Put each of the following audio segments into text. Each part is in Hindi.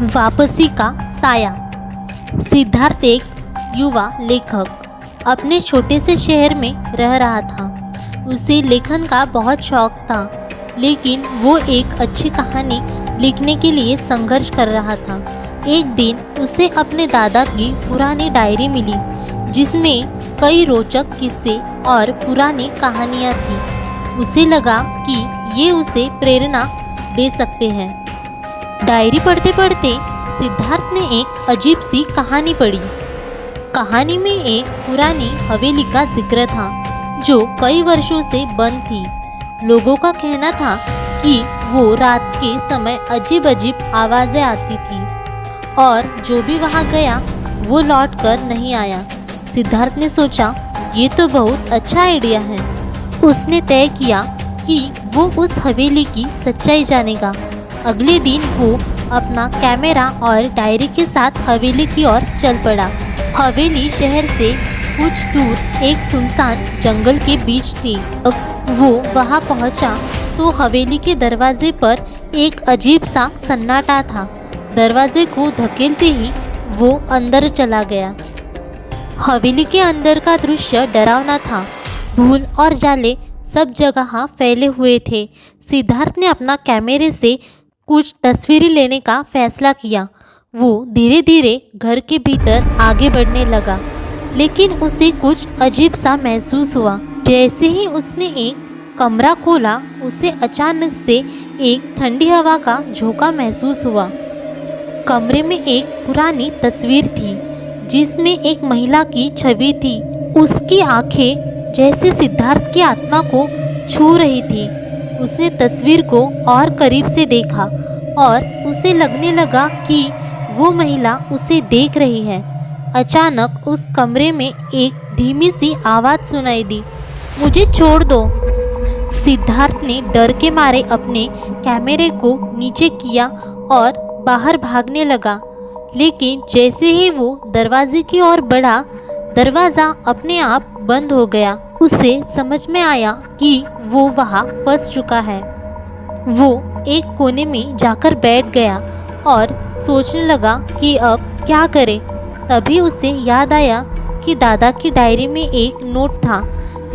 वापसी का साया। सिद्धार्थ एक युवा लेखक अपने छोटे से शहर में रह रहा था। उसे लेखन का बहुत शौक था, लेकिन वो एक अच्छी कहानी लिखने के लिए संघर्ष कर रहा था। एक दिन उसे अपने दादा की पुरानी डायरी मिली, जिसमें कई रोचक किस्से और पुरानी कहानियाँ थीं। उसे लगा कि ये उसे प्रेरणा दे सकते हैं। डायरी पढ़ते पढ़ते सिद्धार्थ ने एक अजीब सी कहानी पढ़ी। कहानी में एक पुरानी हवेली का जिक्र था, जो कई वर्षों से बंद थी। लोगों का कहना था कि वो रात के समय अजीब अजीब आवाज़ें आती थी और जो भी वहाँ गया वो लौट कर नहीं आया। सिद्धार्थ ने सोचा, ये तो बहुत अच्छा आइडिया है। उसने तय किया कि वो उस हवेली की सच्चाई जानेगा। अगले दिन वो अपना कैमरा और डायरी के साथ हवेली की ओर चल पड़ा। हवेली शहर से कुछ दूर एक सुनसान जंगल के बीच थी। अब वो वहां पहुंचा तो हवेली के दरवाजे पर एक अजीब सा सन्नाटा था। दरवाजे को धकेलते ही वो अंदर चला गया। हवेली के अंदर का दृश्य डरावना था। धूल और जाले सब जगह फैले हुए थे। सिद्धार्थ ने अपना कैमरे से कुछ तस्वीरें लेने का फैसला किया। वो धीरे धीरे घर के भीतर आगे बढ़ने लगा, लेकिन उसे कुछ अजीब सा महसूस हुआ। जैसे ही उसने एक कमरा खोला, उसे अचानक से एक ठंडी हवा का झोंका महसूस हुआ। कमरे में एक पुरानी तस्वीर थी, जिसमें एक महिला की छवि थी। उसकी आंखें जैसे सिद्धार्थ की आत्मा को छू रही थी। उसने तस्वीर को और करीब से देखा और उसे लगने लगा कि वो महिला उसे देख रही है। अचानक उस कमरे में एक धीमी सी आवाज़ सुनाई दी, मुझे छोड़ दो। सिद्धार्थ ने डर के मारे अपने कैमरे को नीचे किया और बाहर भागने लगा, लेकिन जैसे ही वो दरवाजे की ओर बढ़ा, दरवाज़ा अपने आप बंद हो गया। उसे समझ में आया कि वो वहाँ फंस चुका है। वो एक कोने में जाकर बैठ गया और सोचने लगा कि अब क्या करे। तभी उसे याद आया कि दादा की डायरी में एक नोट था,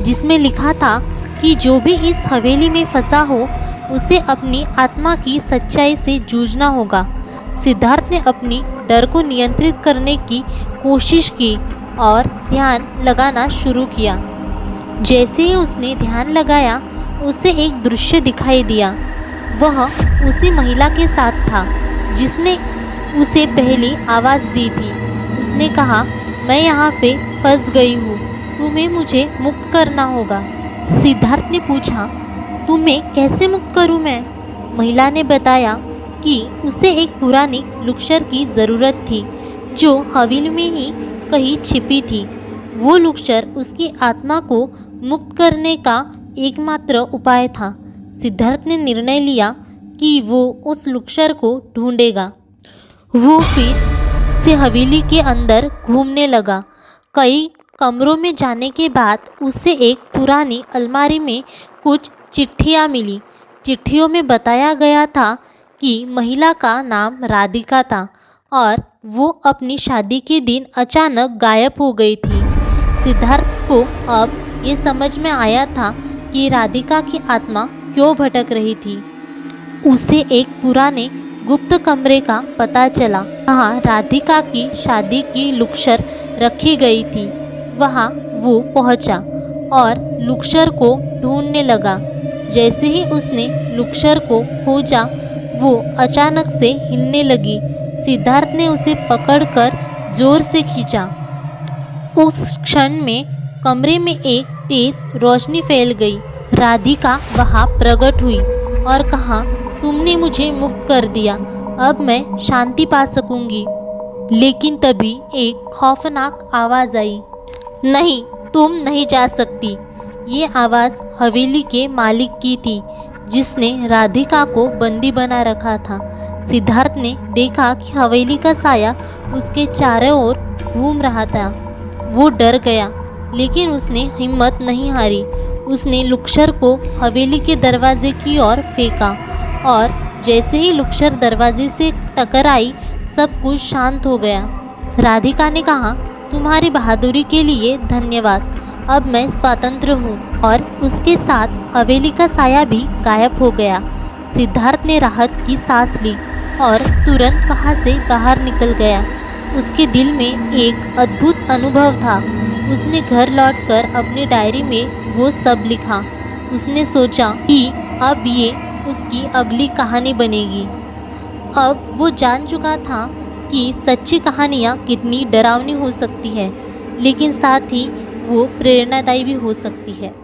जिसमें लिखा था कि जो भी इस हवेली में फंसा हो, उसे अपनी आत्मा की सच्चाई से जूझना होगा। सिद्धार्थ ने अपनी डर को नियंत्रित करने की कोशिश की और ध्यान लगाना शुरू किया। जैसे ही उसने ध्यान लगाया, उसे एक दृश्य दिखाई दिया। वह उसी महिला के साथ था जिसने उसे पहली आवाज़ दी थी। उसने कहा, मैं यहाँ पे फंस गई हूँ, तुम्हें मुझे मुक्त करना होगा। सिद्धार्थ ने पूछा, तुम्हें कैसे मुक्त करूँ मैं? महिला ने बताया कि उसे एक पुरानी लुक्शर की ज़रूरत थी, जो हवेली में ही कहीं छिपी थी। वो लुक्शर उसकी आत्मा को मुक्त करने का एकमात्र उपाय था। सिद्धार्थ ने निर्णय लिया कि वो उस लुक्शर को ढूंढेगा। वो फिर से हवेली के अंदर घूमने लगा। कई कमरों में जाने के बाद उसे एक पुरानी अलमारी में कुछ चिट्ठियाँ मिली। चिट्ठियों में बताया गया था कि महिला का नाम राधिका था और वो अपनी शादी के दिन अचानक गायब हो गई थी। सिद्धार्थ को अब ये समझ में आया था कि राधिका की आत्मा क्यों भटक रही थी। उसे एक पुराने गुप्त कमरे का पता चला, जहाँ राधिका की शादी की लुक्शर रखी गई थी। वहाँ वो पहुँचा और लुक्शर को ढूंढने लगा। जैसे ही उसने लुक्शर को खोजा, वो अचानक से हिलने लगी। सिद्धार्थ ने उसे पकड़कर जोर से खींचा। उस क्षण में कमरे में एक तेज रोशनी फैल गई। राधिका वहाँ प्रकट हुई और कहा, तुमने मुझे मुक्त कर दिया, अब मैं शांति पा सकूंगी। लेकिन तभी एक खौफनाक आवाज़ आई, नहीं, तुम नहीं जा सकती। ये आवाज़ हवेली के मालिक की थी, जिसने राधिका को बंदी बना रखा था। सिद्धार्थ ने देखा कि हवेली का साया उसके चारों ओर घूम रहा था। वो डर गया, लेकिन उसने हिम्मत नहीं हारी। उसने लुक्शर को हवेली के दरवाजे की ओर फेंका और जैसे ही लुक्शर दरवाजे से टकराई, सब कुछ शांत हो गया। राधिका ने कहा, तुम्हारी बहादुरी के लिए धन्यवाद, अब मैं स्वतंत्र हूँ। और उसके साथ हवेली का साया भी गायब हो गया। सिद्धार्थ ने राहत की सांस ली और तुरंत वहाँ से बाहर निकल गया। उसके दिल में एक अद्भुत अनुभव था। उसने घर लौटकर अपनी डायरी में वो सब लिखा। उसने सोचा कि अब ये उसकी अगली कहानी बनेगी। अब वो जान चुका था कि सच्ची कहानियाँ कितनी डरावनी हो सकती है, लेकिन साथ ही वो प्रेरणादायी भी हो सकती है।